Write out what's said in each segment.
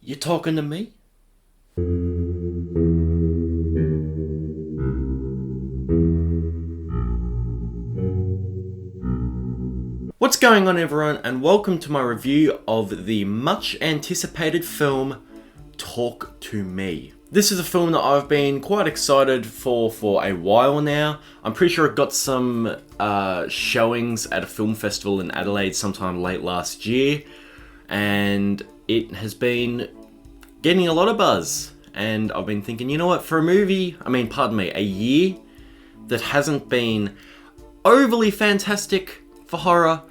You talking to me? What's going on, everyone, and welcome to my review of the much anticipated film Talk to Me. This is a film that I've been quite excited for a while now. I'm pretty sure it got some showings at a film festival in Adelaide sometime late last year, and it has been getting a lot of buzz. And I've been thinking, you know what, for a year that hasn't been overly fantastic for horror,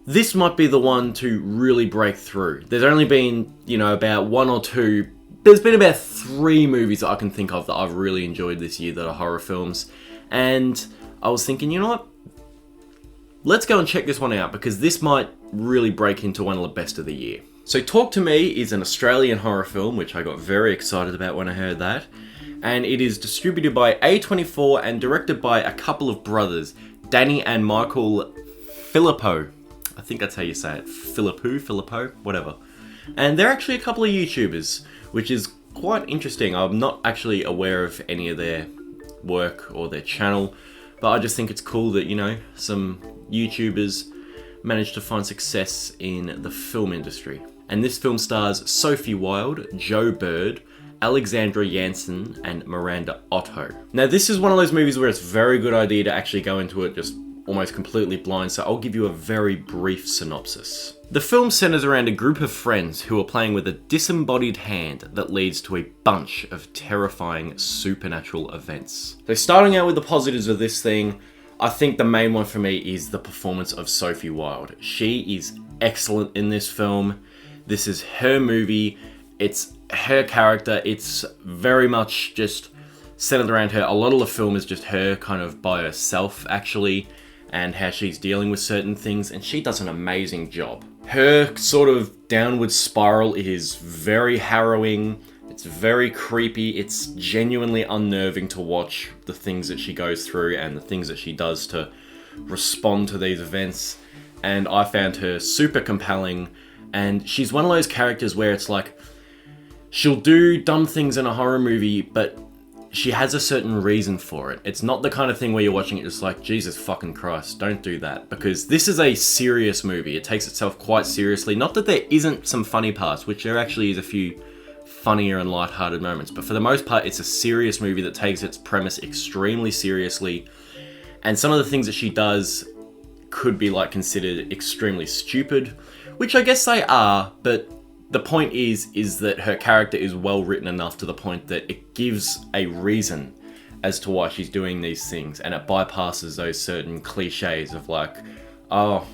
this might be the one to really break through. There's only been, about one or two. There's been about 3 movies that I can think of that I've really enjoyed this year that are horror films. And I was thinking, you know what? Let's go and check this one out, because this might really break into one of the best of the year. So Talk to Me is an Australian horror film, which I got very excited about when I heard that. And it is distributed by A24 and directed by a couple of brothers, Danny and Michael Philippou. I think that's how you say it. Philippou, whatever. And they're actually a couple of YouTubers, which is quite interesting. I'm not actually aware of any of their work or their channel, but I just think it's cool that, some YouTubers managed to find success in the film industry. And this film stars Sophie Wilde, Joe Bird, Alexandra Janssen, and Miranda Otto. Now, this is one of those movies where it's a very good idea to actually go into it just almost completely blind, so I'll give you a very brief synopsis. The film centers around a group of friends who are playing with a disembodied hand that leads to a bunch of terrifying supernatural events. So starting out with the positives of this thing, I think the main one for me is the performance of Sophie Wilde. She is excellent in this film. This is her movie. It's her character. It's very much just centered around her. A lot of the film is just her kind of by herself, actually, and how she's dealing with certain things, and she does an amazing job. Her sort of downward spiral is very harrowing. It's very creepy. It's genuinely unnerving to watch the things that she goes through and the things that she does to respond to these events. And I found her super compelling. And she's one of those characters where it's like, she'll do dumb things in a horror movie, but she has a certain reason for it. It's not the kind of thing where you're watching it just like, Jesus fucking Christ, don't do that. Because this is a serious movie. It takes itself quite seriously. Not that there isn't some funny parts, which there actually is a few funnier and light-hearted moments, but for the most part, it's a serious movie that takes its premise extremely seriously. And some of the things that she does could be considered extremely stupid, which I guess they are, but the point is that her character is well written enough to the point that it gives a reason as to why she's doing these things, and it bypasses those certain cliches of oh,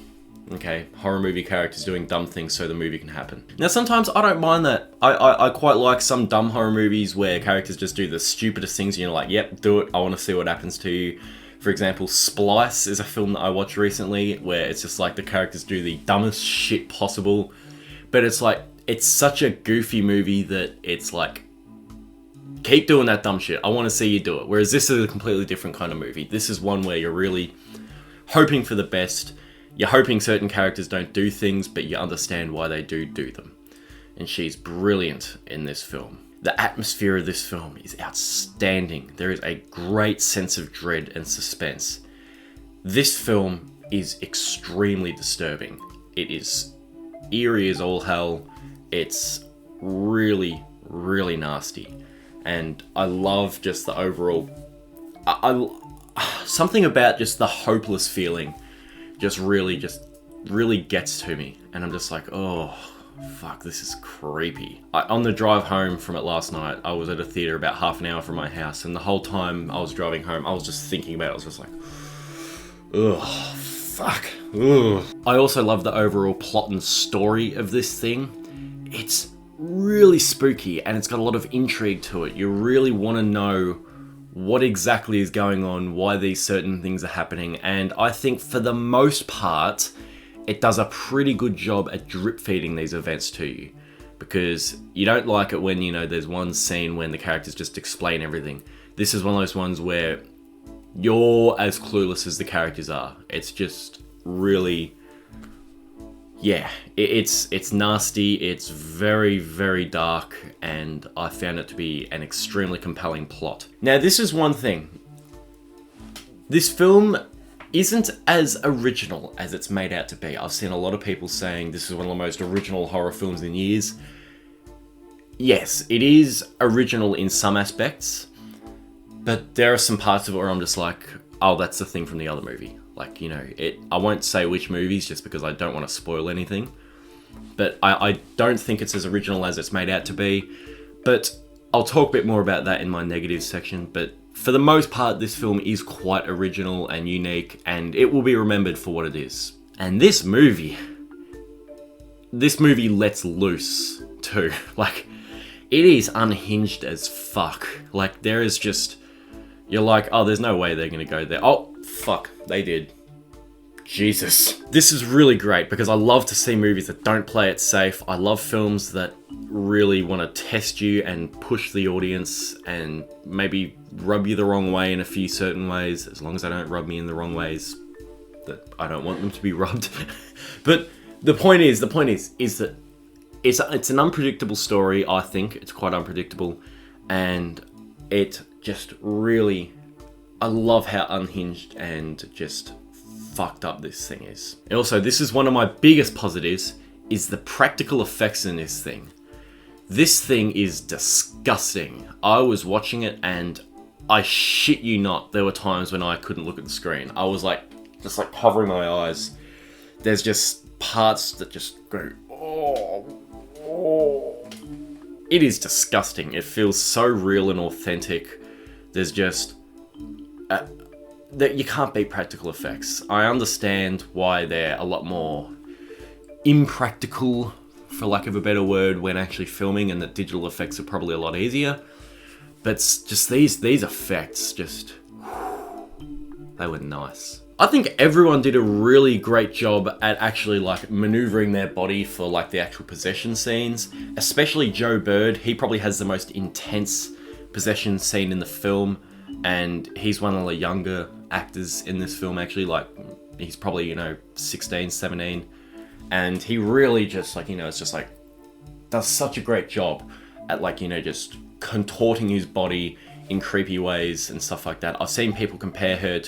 okay, horror movie characters doing dumb things so the movie can happen. Now, sometimes I don't mind that. I quite like some dumb horror movies where characters just do the stupidest things and you're like, yep, do it, I want to see what happens to you. For example, Splice is a film that I watched recently where it's just the characters do the dumbest shit possible, but it's such a goofy movie that it's keep doing that dumb shit. I want to see you do it. Whereas this is a completely different kind of movie. This is one where you're really hoping for the best. You're hoping certain characters don't do things, but you understand why they do them. And she's brilliant in this film. The atmosphere of this film is outstanding. There is a great sense of dread and suspense. This film is extremely disturbing. It is eerie as all hell. It's really, really nasty. And I love just the overall... something about just the hopeless feeling just really gets to me. And I'm just oh, fuck, this is creepy. On the drive home from it last night, I was at a theatre about half an hour from my house, and the whole time I was driving home, I was just thinking about it. I was just ugh, fuck, ugh. I also love the overall plot and story of this thing. It's really spooky, and it's got a lot of intrigue to it. You really want to know what exactly is going on, why these certain things are happening, and I think for the most part, it does a pretty good job at drip feeding these events to you, because you don't like it when, there's one scene when the characters just explain everything. This is one of those ones where you're as clueless as the characters are. It's just really yeah, it's nasty, it's very, very dark, and I found it to be an extremely compelling plot. Now, this is one thing. This film isn't as original as it's made out to be. I've seen a lot of people saying this is one of the most original horror films in years. Yes, it is original in some aspects, but there are some parts of it where I'm just like, oh, that's the thing from the other movie. Like, you know, I won't say which movies just because I don't want to spoil anything. But I don't think it's as original as it's made out to be. But I'll talk a bit more about that in my negatives section. But for the most part, this film is quite original and unique, and it will be remembered for what it is. And this movie lets loose too. Like, it is unhinged as fuck. Like, there is just... You're like, oh, there's no way they're going to go there. Oh, fuck, they did. Jesus. This is really great because I love to see movies that don't play it safe. I love films that really want to test you and push the audience and maybe rub you the wrong way in a few certain ways, as long as they don't rub me in the wrong ways that I don't want them to be rubbed. But the point is that it's an unpredictable story. I think it's quite unpredictable, and it just really, I love how unhinged and just fucked up this thing is. And also, this is one of my biggest positives, is the practical effects in this thing. This thing is disgusting. I was watching it and I shit you not, there were times when I couldn't look at the screen. I was like, just like covering my eyes. There's just parts that just go, oh. It is disgusting. It feels so real and authentic. There's just... that you can't beat practical effects. I understand why they're a lot more impractical, for lack of a better word, when actually filming, and that digital effects are probably a lot easier. But just these effects, just... they were nice. I think everyone did a really great job at actually like maneuvering their body for like the actual possession scenes. Especially Joe Bird, he probably has the most intense possession scene in the film, and he's one of the younger actors in this film actually. Like, he's probably, you know, 16, 17, and he really just like, you know, it's just like does such a great job at like, you know, just contorting his body in creepy ways and stuff like that. I've seen people compare him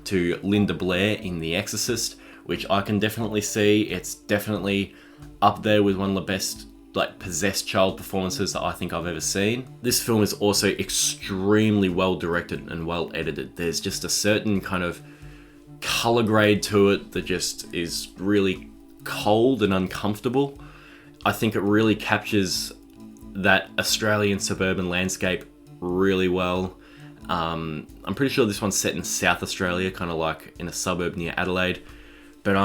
to Linda Blair in The Exorcist, which I can definitely see. It's definitely up there with one of the best like possessed child performances that I think I've ever seen. This film is also extremely well directed and well edited. There's just a certain kind of color grade to it that just is really cold and uncomfortable. I think it really captures that Australian suburban landscape really well. I'm pretty sure this one's set in South Australia, kind of like in a suburb near Adelaide. But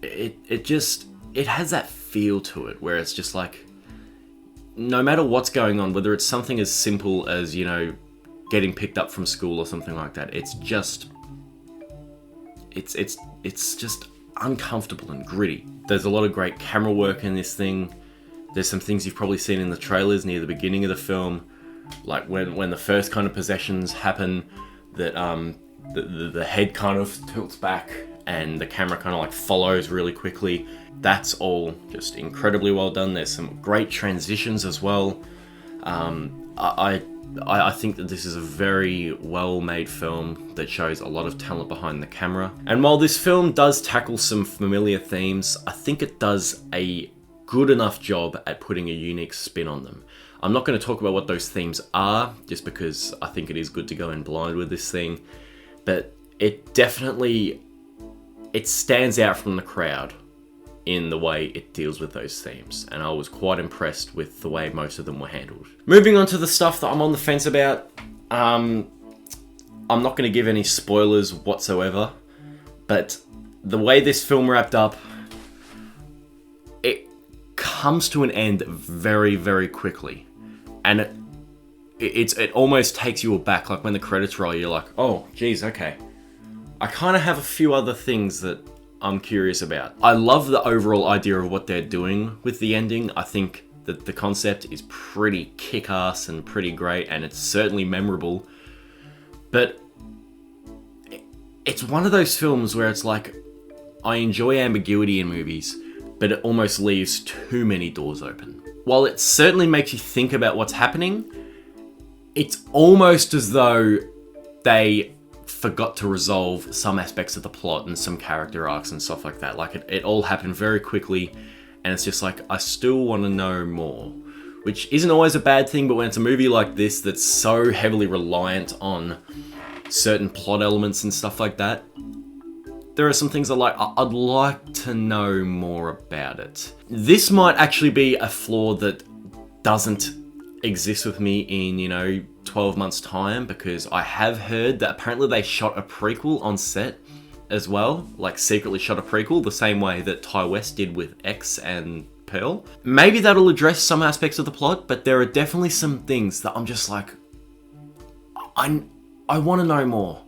it has that feel to it where it's just like, no matter what's going on, whether it's something as simple as, you know, getting picked up from school or something like that, it's just uncomfortable and gritty. There's a lot of great camera work in this thing. There's some things you've probably seen in the trailers near the beginning of the film, like when the first kind of possessions happen, that the head kind of tilts back and the camera kind of like follows really quickly. That's all just incredibly well done. There's some great transitions as well. I think that this is a very well-made film that shows a lot of talent behind the camera. And while this film does tackle some familiar themes, I think it does a good enough job at putting a unique spin on them. I'm not going to talk about what those themes are, just because I think it is good to go in blind with this thing, but it definitely, it stands out from the crowd in the way it deals with those themes, and I was quite impressed with the way most of them were handled. Moving on to the stuff that I'm on the fence about, I'm not going to give any spoilers whatsoever, but the way this film wrapped up, it comes to an end very, very quickly, and it almost takes you aback. Like when the credits roll, you're like, oh geez, okay, I kind of have a few other things that I'm curious about. I love the overall idea of what they're doing with the ending. I think that the concept is pretty kick-ass and pretty great, and it's certainly memorable. But it's one of those films where it's like, I enjoy ambiguity in movies, but it almost leaves too many doors open. While it certainly makes you think about what's happening, it's almost as though they forgot to resolve some aspects of the plot and some character arcs and stuff like that. Like, it all happened very quickly, and it's just like, I still want to know more. Which isn't always a bad thing, but when it's a movie like this that's so heavily reliant on certain plot elements and stuff like that, there are some things I'd like to know more about it. This might actually be a flaw that doesn't exist with me in, 12 months time, because I have heard that apparently they shot a prequel on set as well, like secretly shot a prequel, the same way that Ty West did with X and Pearl. Maybe that'll address some aspects of the plot, but there are definitely some things that I'm just like, I want to know more.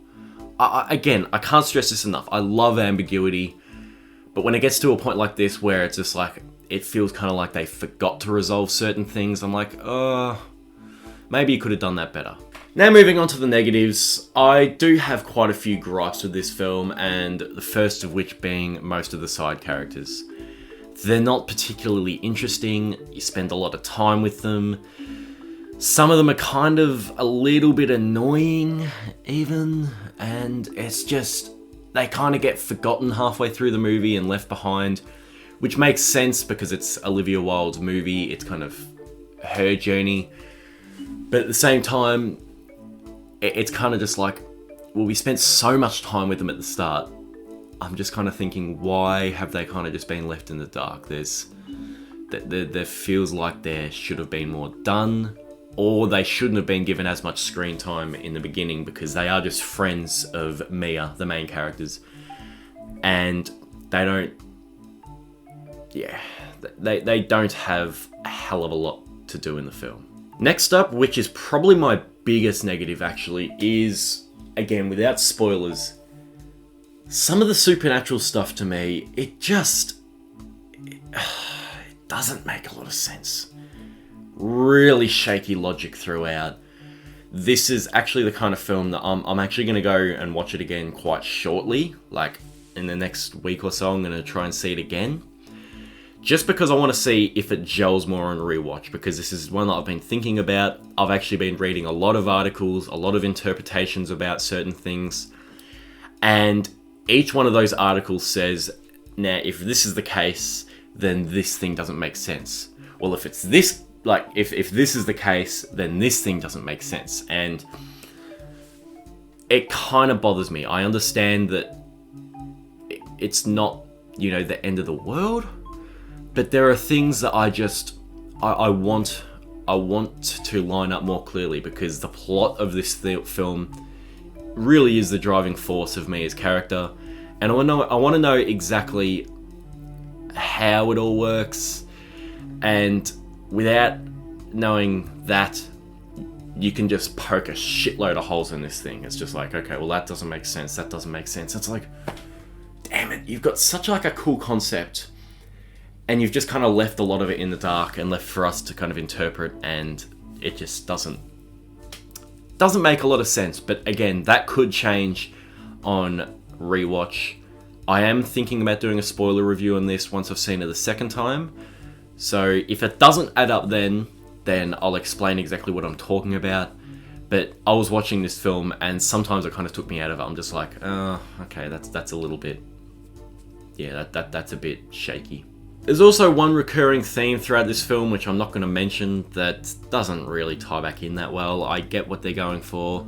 I can't stress this enough. I love ambiguity, but when it gets to a point like this where it's just like, it feels kind of like they forgot to resolve certain things, I'm like, maybe you could have done that better. Now moving on to the negatives, I do have quite a few gripes with this film, and the first of which being most of the side characters. They're not particularly interesting, you spend a lot of time with them. Some of them are kind of a little bit annoying, even, and it's just, they kind of get forgotten halfway through the movie and left behind, which makes sense because it's Olivia Wilde's movie, it's kind of her journey. But at the same time, it's kind of just like, well, we spent so much time with them at the start. I'm just kind of thinking, why have they kind of just been left in the dark? There feels like there should have been more done, or they shouldn't have been given as much screen time in the beginning, because they are just friends of Mia, the main characters, and they don't have a hell of a lot to do in the film. Next up, which is probably my biggest negative actually, is, again, without spoilers, some of the supernatural stuff to me, it doesn't make a lot of sense. Really shaky logic throughout. This is actually the kind of film that I'm actually going to go and watch it again quite shortly. Like, in the next week or so, I'm going to try and see it again. Just because I want to see if it gels more on rewatch, because this is one that I've been thinking about. I've actually been reading a lot of articles, a lot of interpretations about certain things, and each one of those articles says, now, if this is the case, then this thing doesn't make sense. Well, if it's this, like, if this is the case, then this thing doesn't make sense. And it kind of bothers me. I understand that it's not, the end of the world, but there are things that I want to line up more clearly, because the plot of this film really is the driving force of Mia's character, and I want to know exactly how it all works, and without knowing that, you can just poke a shitload of holes in this thing. It's just like, okay, well, that doesn't make sense, that doesn't make sense. It's like, damn it, you've got such like a cool concept, and you've just kind of left a lot of it in the dark and left for us to kind of interpret, and it just doesn't make a lot of sense. But again, that could change on rewatch. I am thinking about doing a spoiler review on this once I've seen it the second time. So if it doesn't add up then I'll explain exactly what I'm talking about. But I was watching this film and sometimes it kind of took me out of it. I'm just like, oh, okay, that's a little bit, yeah, that's a bit shaky. There's also one recurring theme throughout this film, which I'm not going to mention, that doesn't really tie back in that well. I get what they're going for.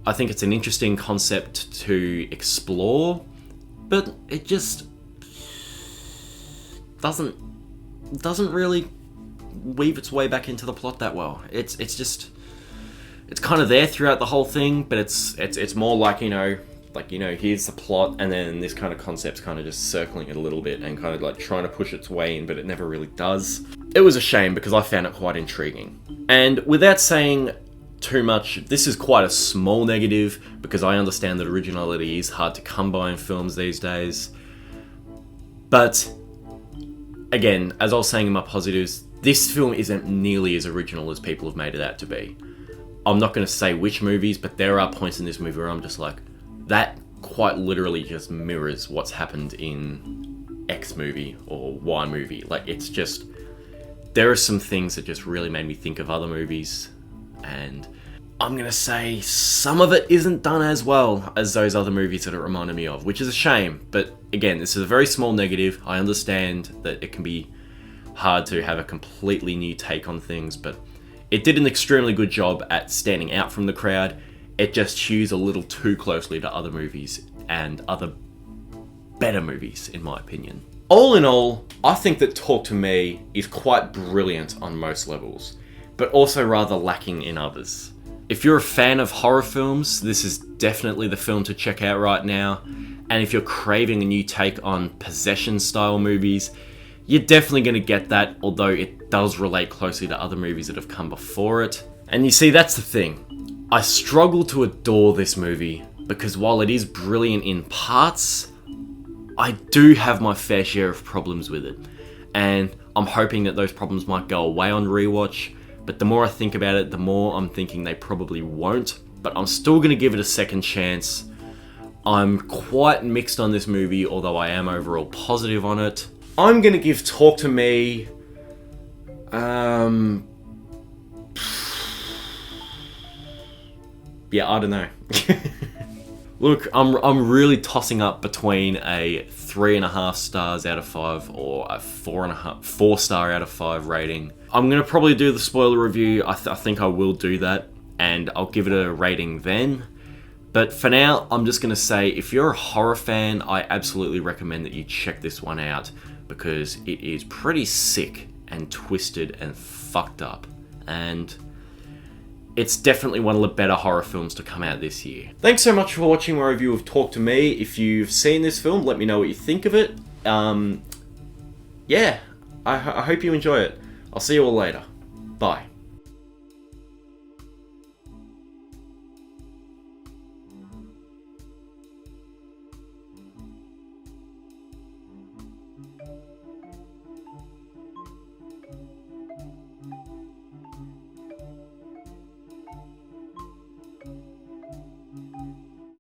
I think it's an interesting concept to explore, but it just doesn't really weave its way back into the plot that well. It's kind of there throughout the whole thing, but it's more like, here's the plot, and then this kind of concept's kind of just circling it a little bit and kind of like trying to push its way in, but it never really does. It was a shame because I found it quite intriguing. And without saying too much, this is quite a small negative, because I understand that originality is hard to come by in films these days. But again, as I was saying in my positives, this film isn't nearly as original as people have made it out to be. I'm not going to say which movies, but there are points in this movie where I'm just like, that quite literally just mirrors what's happened in X movie or Y movie. Like, it's just, there are some things that just really made me think of other movies, and I'm gonna say some of it isn't done as well as those other movies that it reminded me of, which is a shame. But again, this is a very small negative. I understand that it can be hard to have a completely new take on things, but it did an extremely good job at standing out from the crowd. It just hews a little too closely to other movies and other better movies, in my opinion. All in all, I think that Talk to Me is quite brilliant on most levels, but also rather lacking in others. If you're a fan of horror films, this is definitely the film to check out right now. And if you're craving a new take on possession-style movies, you're definitely going to get that, although it does relate closely to other movies that have come before it. And you see, that's the thing. I struggle to adore this movie, because while it is brilliant in parts, I do have my fair share of problems with it. And I'm hoping that those problems might go away on rewatch, but the more I think about it, the more I'm thinking they probably won't. But I'm still going to give it a second chance. I'm quite mixed on this movie, although I am overall positive on it. I'm going to give Talk to Me... yeah, I don't know. Look, I'm really tossing up between a 3.5 stars out of 5 or a 4 star out of 5 rating. I'm gonna probably do the spoiler review. I think I will do that, and I'll give it a rating then. But for now, I'm just gonna say, if you're a horror fan, I absolutely recommend that you check this one out, because it is pretty sick and twisted and fucked up. And it's definitely one of the better horror films to come out this year. Thanks so much for watching my review of Talk to Me. If you've seen this film, let me know what you think of it. Yeah, I hope you enjoy it. I'll see you all later. Bye.